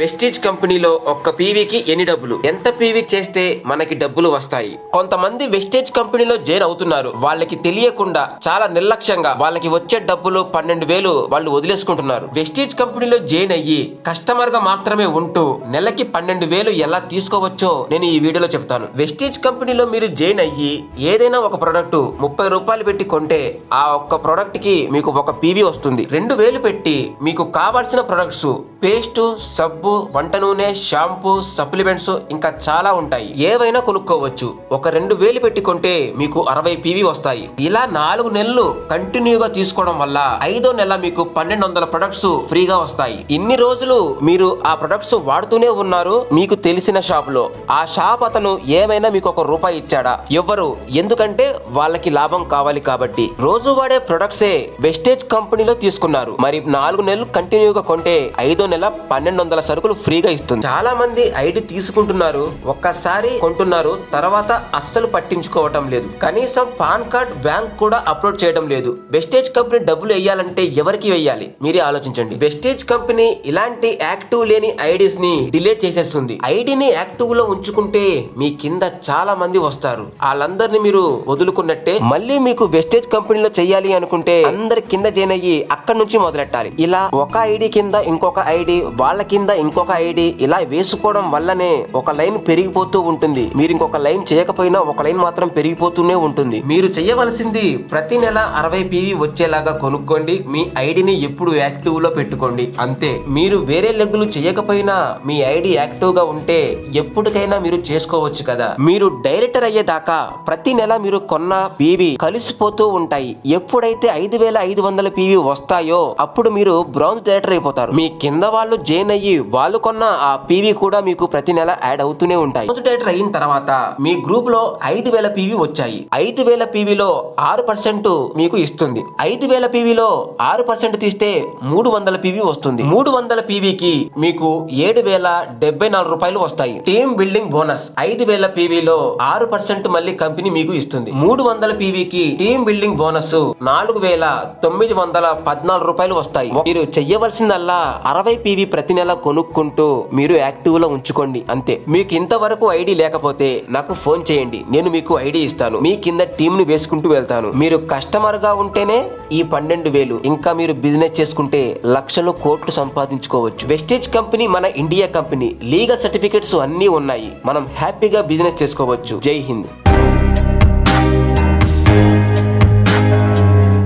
Vestige కంపెనీలో ఒక్క పీవీకి ఎన్ని డబ్బులు, ఎంత పీవీ చేస్తే మనకి డబ్బులు వస్తాయి? కొంతమంది వెస్టేజ్ కంపెనీలో జాయిన్ అవుతున్నారు. వాళ్ళకి తెలియకుండా చాలా నిర్లక్ష్యంగా వాళ్ళకి వచ్చే డబ్బులు 12,000 వాళ్ళు వదిలేసుకుంటున్నారు. వెస్టేజ్ కంపెనీలో జాయిన్ అయ్యి కస్టమర్ గా మాత్రమే ఉంటూ నెలకి 12,000 ఎలా తీసుకోవచ్చో నేను ఈ వీడియోలో చెప్తాను. వెస్టేజ్ కంపెనీలో మీరు జాయిన్ అయ్యి ఏదైనా ఒక ప్రొడక్ట్ 30 రూపాయలు పెట్టి కొంటే ఆ ఒక్క ప్రొడక్ట్ కి మీకు ఒక పీవీ వస్తుంది. 2,000 పెట్టి మీకు కావాల్సిన ప్రొడక్ట్స్ పేస్ట్, సబ్బు, వంట నూనె, షాంపూ, సప్లిమెంట్స్ ఇంకా చాలా ఉంటాయి. ఏవైనా కొనుక్కోవచ్చు. ఒక 2,000 పెట్టి కొంటే మీకు 60 పీవీ వస్తాయి. ఇలా 4 నెలలు కంటిన్యూగా తీసుకోవడం వల్ల 5వ నెల మీకు 1,200 ప్రొడక్ట్స్ ఫ్రీగా వస్తాయి. ఇన్ని రోజులు మీరు ఆ ప్రొడక్ట్స్ వాడుతూనే ఉన్నారు మీకు తెలిసిన షాప్ లో. ఆ షాప్ అతను ఏమైనా మీకు ₹1 ఇచ్చాడా? ఎవ్వరు. ఎందుకంటే వాళ్ళకి లాభం కావాలి కాబట్టి. రోజు వాడే ప్రొడక్ట్సే వెస్టేజ్ కంపెనీలో తీసుకున్నారు. మరి 4 నెలలు కంటిన్యూగా కొంటే 5వ నెల 1,200 సరుకులు ఫ్రీగా ఇస్తుంది. చాలా మంది ఐడి తీసుకుంటున్నారు, ఒక్కసారి కొంటున్నారు, తర్వాత అస్సలు పట్టించుకోవటం లేదు. కనీసం పాన్ కార్డ్, బ్యాంక్ కూడా అప్లోడ్ చేయడం లేదు. వెస్టేజ్ కంపెనీ డబ్బులు వేయాలంటే ఎవరికి వేయాలి మీరే ఆలోచించండి. వెస్టేజ్ కంపెనీ ఇలాంటి యాక్టివ్ లేని ఐడీస్ ని డిలీట్ చేసేస్తుంది. ఐడిని యాక్టివ్ లో ఉంచుకుంటే మీ కింద చాలా మంది వస్తారు. వాళ్ళందరినీ మీరు వదులుకున్నట్టే. మళ్ళీ మీకు వెస్టేజ్ కంపెనీలో చెయ్యాలి అనుకుంటే అందరి కింద జాయిన్ అయ్యి అక్కడి నుంచి మొదలెట్టాలి. ఇలా ఒక ఐడి కింద ఇంకొక ఐడి, వాళ్ళ కింద ఇంకొక ఐడి, ఇలా వేసుకోవడం వల్లనే ఒక లైన్ పెరిగిపోతూ ఉంటుంది. మీరు ఇంకొక లైన్ చేయకపోయినా ఒక లైన్ మాత్రం పెరిగిపోతూనే ఉంటుంది. మీరు చేయవలసింది ప్రతి నెల 60 పీవీ వచ్చేలాగా కొనుక్కోండి. మీ ఐడిని ఎప్పుడు యాక్టివ్ లో పెట్టుకోండి. అంతే. మీరు వేరే లెగ్గులు చేయకపోయినా మీ ఐడి యాక్టివ్ గా ఉంటే ఎప్పటికైనా మీరు చేసుకోవచ్చు కదా. మీరు డైరెక్టర్ అయ్యేదాకా ప్రతి నెల మీరు కొన్న పీవీ కలిసిపోతూ ఉంటాయి. ఎప్పుడైతే 5,500 పీవీ వస్తాయో అప్పుడు మీరు బ్రౌన్స్ డైరెక్టర్ అయిపోతారు. మీ కింద వాళ్ళు జాయిన్ అయ్యి వాళ్ళు కొన్న ఆ పీవీ కూడా మీకు ప్రతి నెల యాడ్ అవుతూనే ఉంటాయి. డైరెక్టర్ అయిన తర్వాత మీ గ్రూప్ లో 5,000 పీవీ వచ్చాయి. 5,000 పీవీలో 6% మీకు ఇస్తుంది. 5,000 పీవీలో 6% తీస్తే 300 పీవీ వస్తుంది. 300 పీవీకి మీకు 7,074 రూపాయలు వస్తాయి. టీమ్ బిల్డింగ్ బోనస్ 5,000 పీవీలో 6% మళ్ళీ కంపెనీ మీకు ఇస్తుంది. 300 పీవీకి టీమ్ బిల్డింగ్ బోనస్ 4,914 రూపాయలు వస్తాయి. మీరు చెయ్యవలసిందల్లా 60 పీవీ ప్రతి నెల కొనుక్కుంటూ మీరు యాక్టివ్ లో ఉంచుకోండి. అంతే. మీకు ఇంతవరకు ఐడి లేకపోతే నాకు ఫోన్ చేయండి, నేను మీకు ఐడి ఇస్తాను. మీ కింద టీమ్ ని వేసుకుంటూ వెళ్తాను. మీరు కస్టమర్ గా ఉంటేనే ఈ 12,000. ఇంకా మీరు బిజినెస్ చేసుకుంటే లక్షలు, కోట్లు సంపాదించుకోవచ్చు. వెస్టేజ్ కంపెనీ మన ఇండియా కంపెనీ. లీగల్ సర్టిఫికెట్స్ అన్నీ ఉన్నాయి. మనం హ్యాపీగా బిజినెస్ చేసుకోవచ్చు. జై హింద్.